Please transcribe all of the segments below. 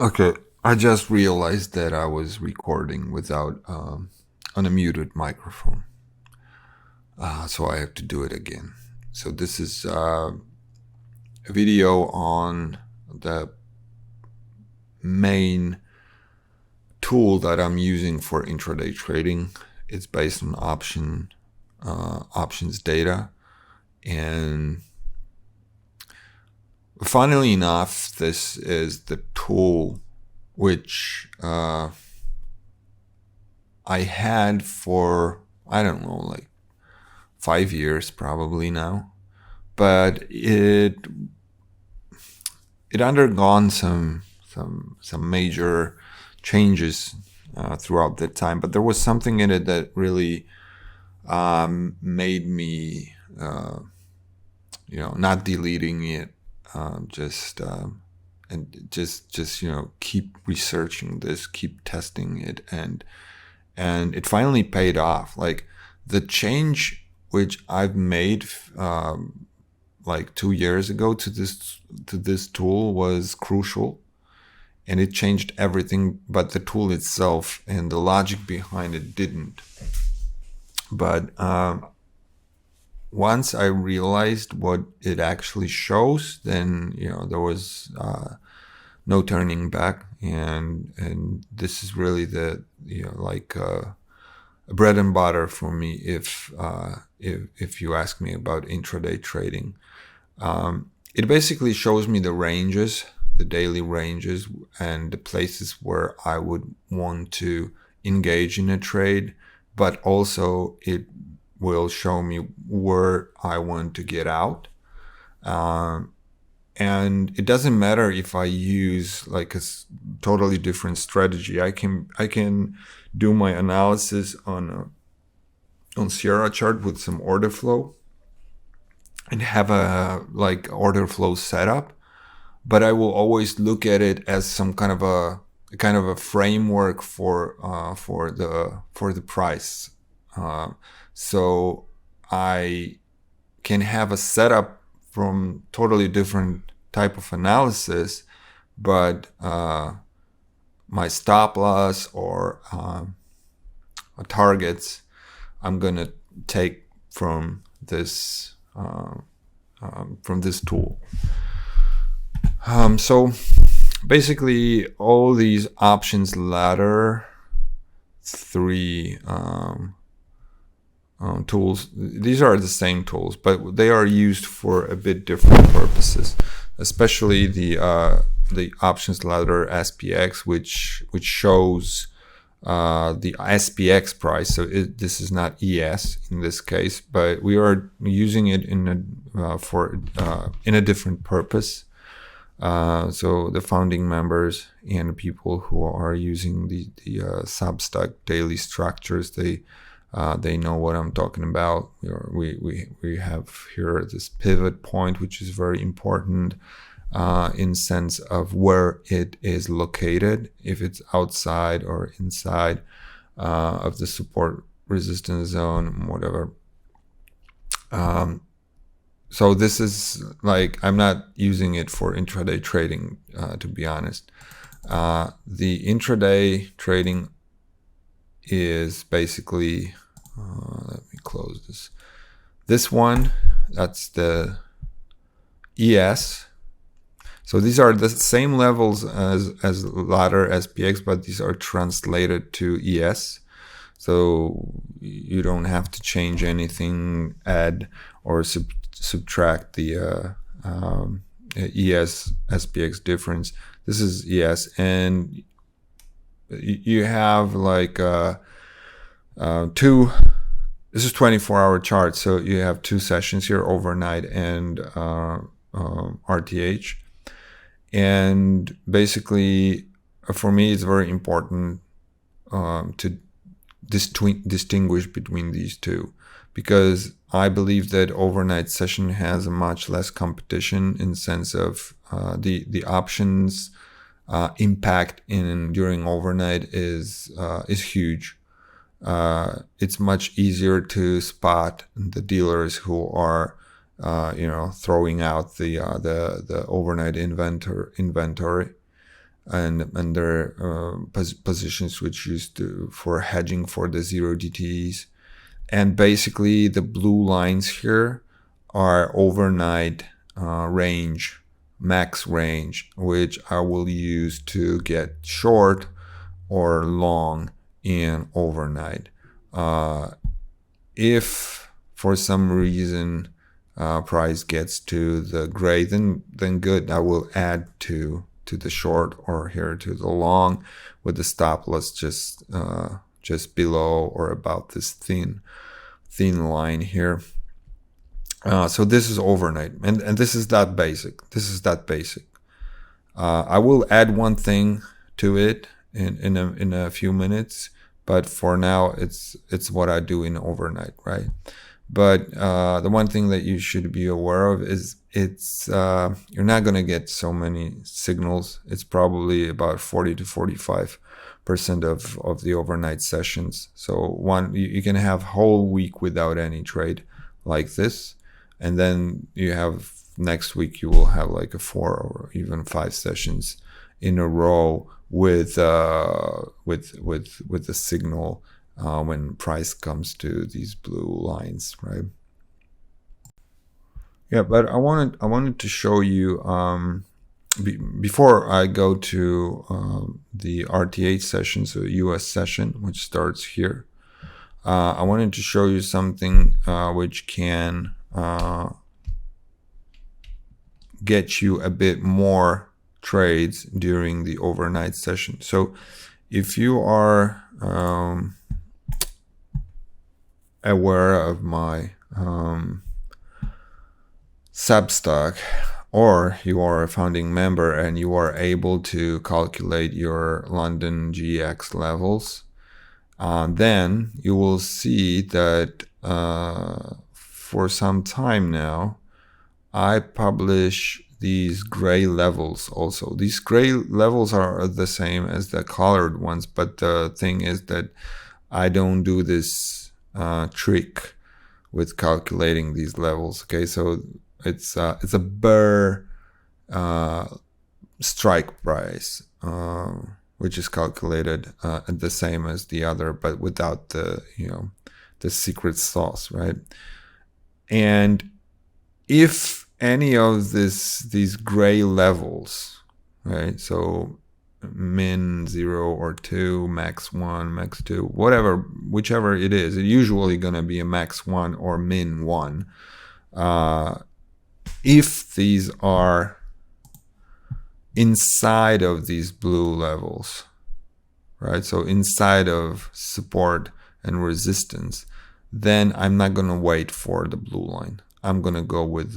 Okay, I just realized that I was recording without an unmuted microphone, so I have to do it again. So this is a video on the main tool that I'm using for intraday trading. It's based on options data, and funnily enough, this is the tool which I had for, I don't know, like 5 years probably now, but it undergone some major changes throughout that time. But there was something in it that really made me, not deleting it, and just keep researching this, keep testing it, and it finally paid off. Like the change which I've made like 2 years ago to this tool was crucial, and it changed everything, but the tool itself and the logic behind it didn't. But once I realized what it actually shows, then there was no turning back, and this is really the like bread and butter for me if you ask me about intraday trading. It basically shows me the ranges, the daily ranges, and the places where I would want to engage in a trade, but also it will show me where I want to get out. And it doesn't matter if I use like a totally different strategy. I can do my analysis on Sierra chart with some order flow and have a like order flow setup, but I will always look at it as some kind of a framework for the price. So I can have a setup from totally different type of analysis, but my stop loss or targets I'm gonna take from this tool. So basically, all these options ladder three tools, these are the same tools, but they are used for a bit different purposes, especially the options ladder SPX, which shows the SPX price. So this is not ES in this case, but we are using it in a different purpose. So the founding members and the people who are using the Substack daily structures, they know what I'm talking about. We have here this pivot point, which is very important in sense of where it is located, if it's outside or inside of the support resistance zone, whatever. So this is like, I'm not using it for intraday trading, to be honest. The intraday trading is basically, let me close this. This one, that's the ES. So these are the same levels as ladder SPX, but these are translated to ES. So you don't have to change anything, add or subtract the ES SPX difference. This is ES, and you have like two. This is 24-hour chart, so you have 2 sessions here, overnight and RTH. And basically, for me, it's very important to distinguish between these two, because I believe that overnight session has a much less competition in sense of the options impact during overnight is huge. It's much easier to spot the dealers who are throwing out the overnight inventory. and their positions which used for hedging for the 0DTEs. And basically the blue lines here are overnight range, max range, which I will use to get short or long in overnight. If for some reason price gets to the gray, then good, I will add to the short, or here to the long, with the stop loss just below or about this thin line here. So this is overnight, and this is that basic. I will add one thing to it in a few minutes, but for now it's what I do in overnight, right? But the one thing that you should be aware of is you're not going to get so many signals. It's probably about 40 to 45% of the overnight sessions. So you can have whole week without any trade like this, and then you have next week you will have like a 4 or even 5 sessions in a row with the signal when price comes to these blue lines, right? Yeah, but I wanted to show you before I go to the RTH session, so US session, which starts here. I wanted to show you something which can get you a bit more trades during the overnight session. So if you are aware of my Substack, or you are a founding member and you are able to calculate your London GX levels, then you will see that for some time now I publish these gray levels also. These gray levels are the same as the colored ones, but the thing is that I don't do this trick with calculating these levels. Okay, so it's a bare strike price, which is calculated the same as the other, but without the the secret sauce, right? And if any of these gray levels, right? So min 0 or 2, max 1, max 2, whichever it is, it's usually going to be a max 1 or min 1. If these are inside of these blue levels, right? So inside of support and resistance, then I'm not going to wait for the blue line. I'm going to go with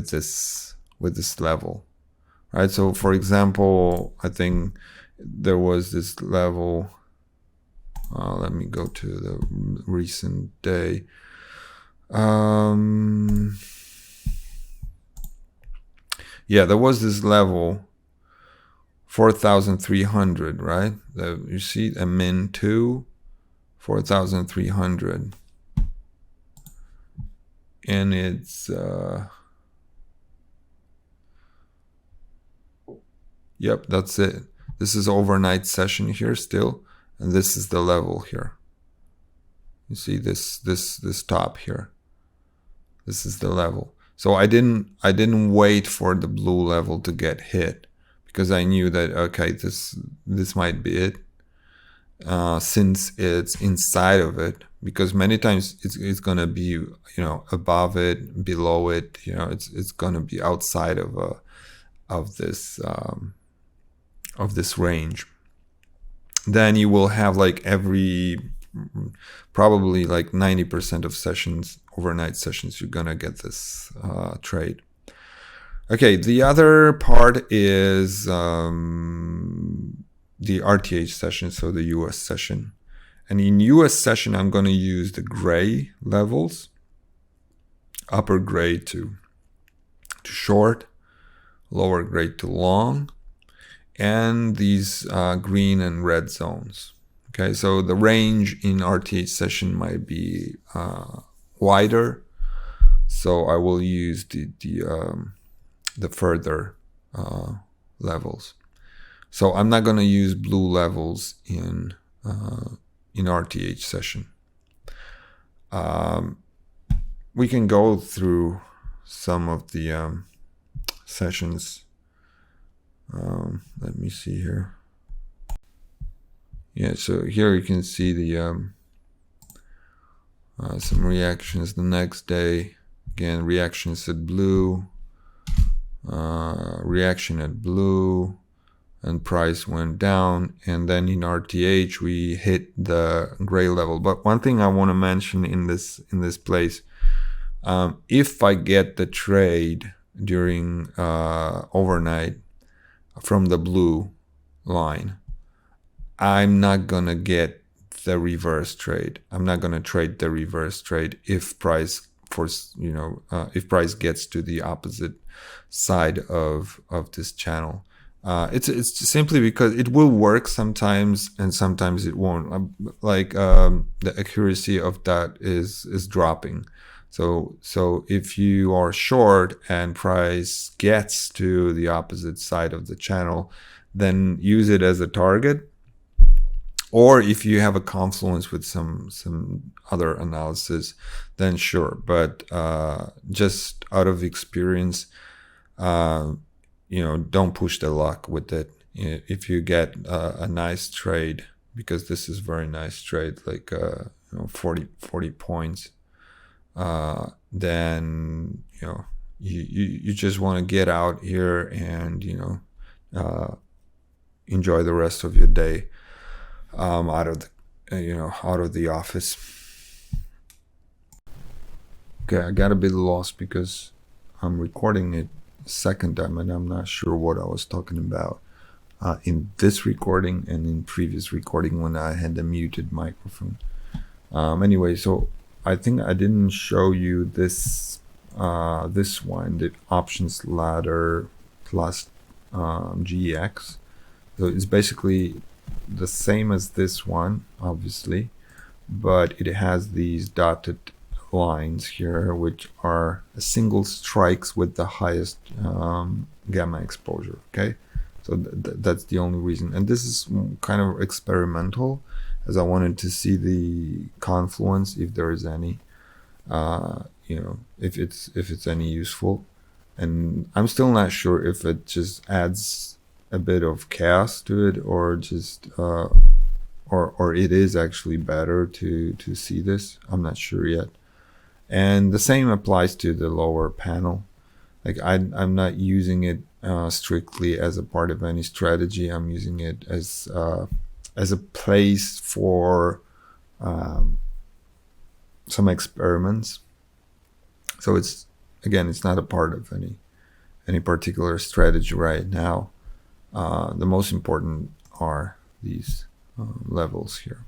this level, right? So for example, I think there was this level. Let me go to the recent day. Yeah, there was this level 4,300, right? You see a min 2, 4,300, and it's yep, that's it. This is overnight session here still, and this is the level here. You see this top here. This is the level. So I didn't wait for the blue level to get hit, because I knew that, okay, this might be it, since it's inside of it, because many times it's gonna be above it, below it, it's gonna be outside of this range. Then you will have like probably like 90% of sessions, overnight sessions, you're gonna get this trade. Okay, the other part is the RTH session, so the US session. And in US session, I'm gonna use the gray levels, upper gray to short, lower gray to long, and these green and red zones. Okay, so the range in RTH session might be wider, so I will use the further levels. So I'm not going to use blue levels in RTH session. We can go through some of the sessions. Let me see here. Yeah, so here you can see the some reactions the next day. Again, reactions at blue, reaction at blue, and price went down. And then in RTH we hit the gray level. But one thing I want to mention in this place, if I get the trade during overnight from the blue line, I'm not gonna get the reverse trade. I'm not gonna trade the reverse trade if price if price gets to the opposite side of this channel. It's simply because it will work sometimes and sometimes it won't. The accuracy of that is dropping. So if you are short and price gets to the opposite side of the channel, then use it as a target. Or if you have a confluence with some other analysis, then sure. But just out of experience, don't push the luck with it. If you get a nice trade, because this is very nice trade, like 40 points, then you just want to get out here and enjoy the rest of your day out of the office. Okay, I got a bit lost because I'm recording it second time and I'm not sure what I was talking about in this recording and in previous recording when I had the muted microphone. Anyway, so I think I didn't show you this one, the options ladder plus GX. So it's basically the same as this one, obviously, but it has these dotted lines here, which are single strikes with the highest gamma exposure. Okay, so that's the only reason, and this is kind of experimental, as I wanted to see the confluence, if there is any, if it's any useful, and I'm still not sure if it just adds a bit of chaos to it, or just or it is actually better to see this. I'm not sure yet. And the same applies to the lower panel. Like I'm not using it strictly as a part of any strategy. I'm using it as a place for some experiments. So it's not a part of any particular strategy right now. The most important are these levels here.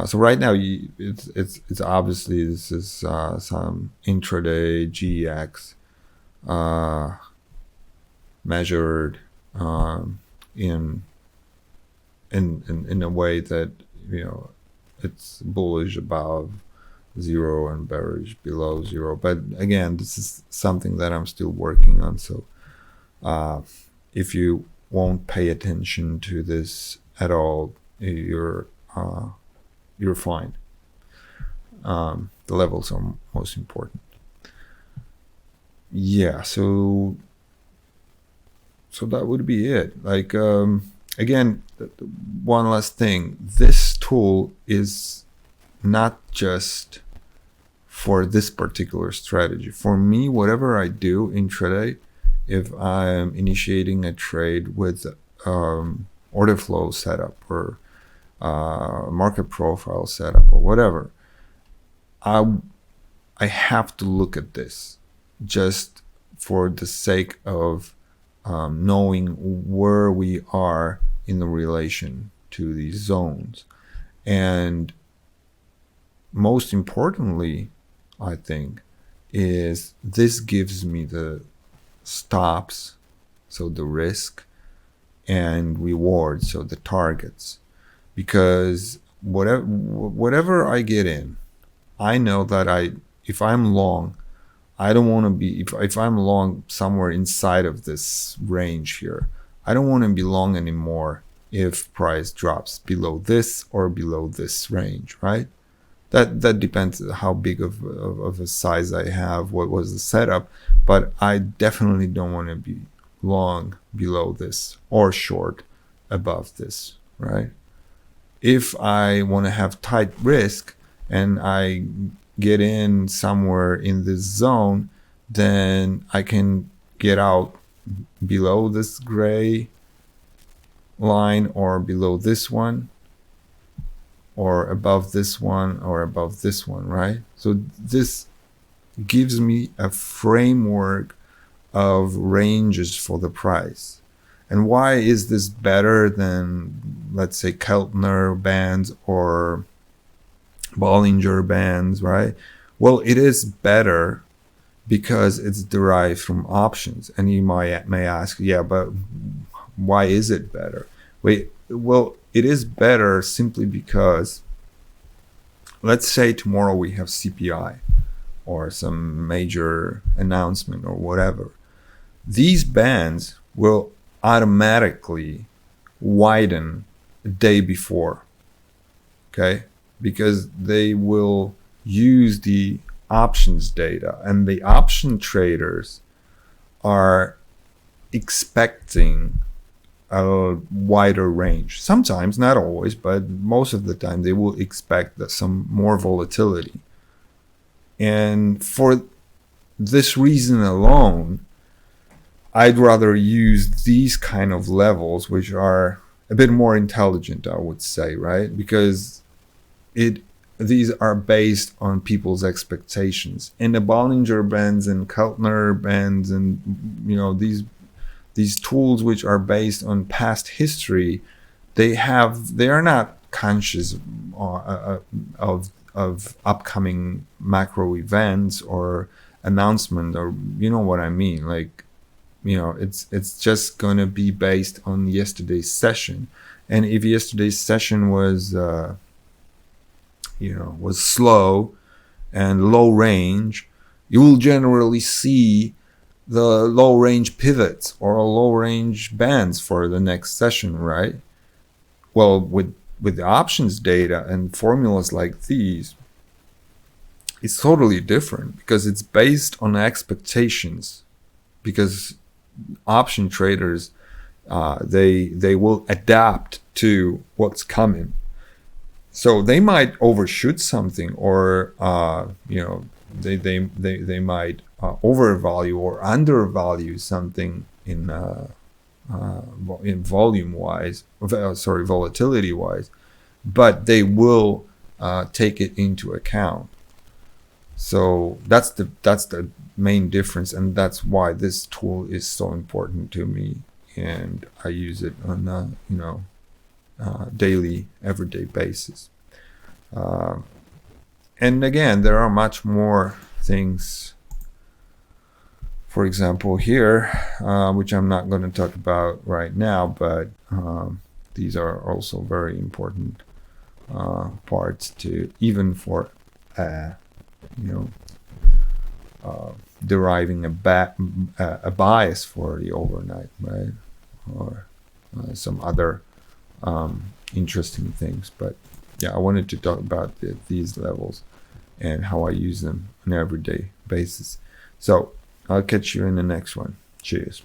So right now, it's obviously this is some intraday GX measured in a way that it's bullish above zero and bearish below zero. But again, this is something that I'm still working on. So if you won't pay attention to this at all, you're fine. The levels are most important. Yeah, so that would be it. Like again, one last thing. This tool is not just for this particular strategy. For me, whatever I do intraday, if I'm initiating a trade with order flow setup or market profile setup or whatever, I have to look at this just for the sake of knowing where we are in the relation to these zones. And most importantly, I think, is this gives me the stops, so the risk, and rewards, so the targets. Because whatever I get in, I know that if I'm long, I don't want to be, if I'm long somewhere inside of this range here, I don't want to be long anymore if price drops below this or below this range, right? That depends how big of a size I have, what was the setup, but I definitely don't want to be long below this or short above this, right? If I want to have tight risk and I get in somewhere in this zone, then I can get out below this gray line or below this one, or above this one, or above this one, right? So this gives me a framework of ranges for the price. And why is this better than, let's say, Keltner bands or Bollinger bands, right? Well, it is better because it's derived from options. And you may ask, yeah, but why is it better? Well, it is better simply because, let's say tomorrow we have CPI or some major announcement or whatever. These bands will automatically widen the day before, okay? Because they will use the options data, and the option traders are expecting a wider range. Sometimes, not always, but most of the time they will expect some more volatility. And for this reason alone, I'd rather use these kind of levels, which are a bit more intelligent, I would say, right? Because these are based on people's expectations. And the Bollinger bands and Keltner bands and, you know, these tools which are based on past history, they are not conscious of upcoming macro events or announcement, or, you know what I mean? Like, you know, it's just going to be based on yesterday's session. And if yesterday's session was slow and low range, you will generally see the low range pivots or low range bands for the next session, right? Well, with the options data and formulas like these, it's totally different because it's based on expectations. Because option traders, they will adapt to what's coming. So they might overshoot something, or they might overvalue or undervalue something in volume wise, volatility wise, but they will take it into account. So that's the main difference, and that's why this tool is so important to me, and I use it on daily, everyday basis. And again, there are much more things. For example, here, which I'm not going to talk about right now, but these are also very important parts to, even for deriving a bias for the overnight, right? Or some other interesting things. But yeah, I wanted to talk about these levels and how I use them on an everyday basis. So I'll catch you in the next one. Cheers.